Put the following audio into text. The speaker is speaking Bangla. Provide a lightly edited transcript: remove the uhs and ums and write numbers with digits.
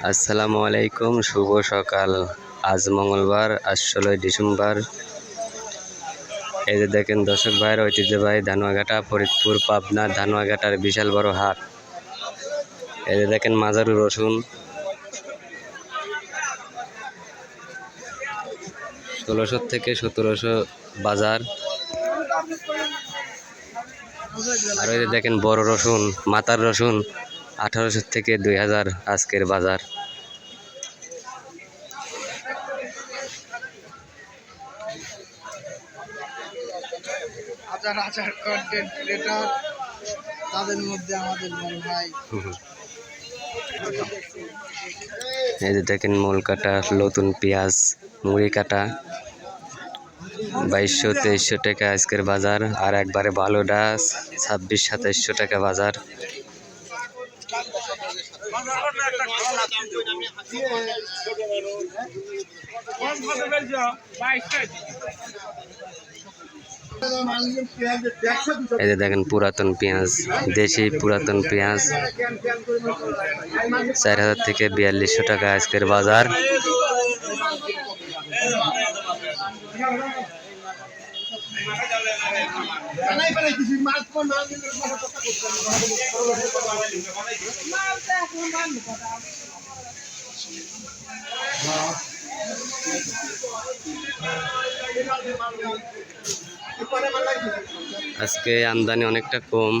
আসসালামু আলাইকুম, শুভ সকাল। আজ মঙ্গলবার, আজ 16 ডিসেম্বর। এই যে দেখেন দর্শক ভাইয়ের ঐতিহ্যবাহী ধানুয়াঘাটা, ফরিদপুর, পাবনা ধানুয়াঘাটার বিশাল বড় হাট। এই যে দেখেন মাজারু রসুন 1600 থেকে 1700 বাজার। আর ওই যে দেখেন বড় রসুন, মাথার রসুন 1800 থেকে 2000 আজকের বাজার। হাজার হাজার কন্টেন্ট ক্রিয়েটর, তাদের মধ্যে আমাদের বড় ভাই। এই যে দেখেন মূল কাটা, নতুন পেঁয়াজ, মুড়ি কাটা 2200-2300 টাকা আজকের বাজার। আর একবারে ভালোটা 2600-2700 টাকা বাজার। এই যে দেখেন পুরাতন পেঁয়াজ, দেশি পুরাতন পেঁয়াজ 4000 থেকে 4200 টাকা আজকের বাজার। আজকে আমদানি অনেকটা কম।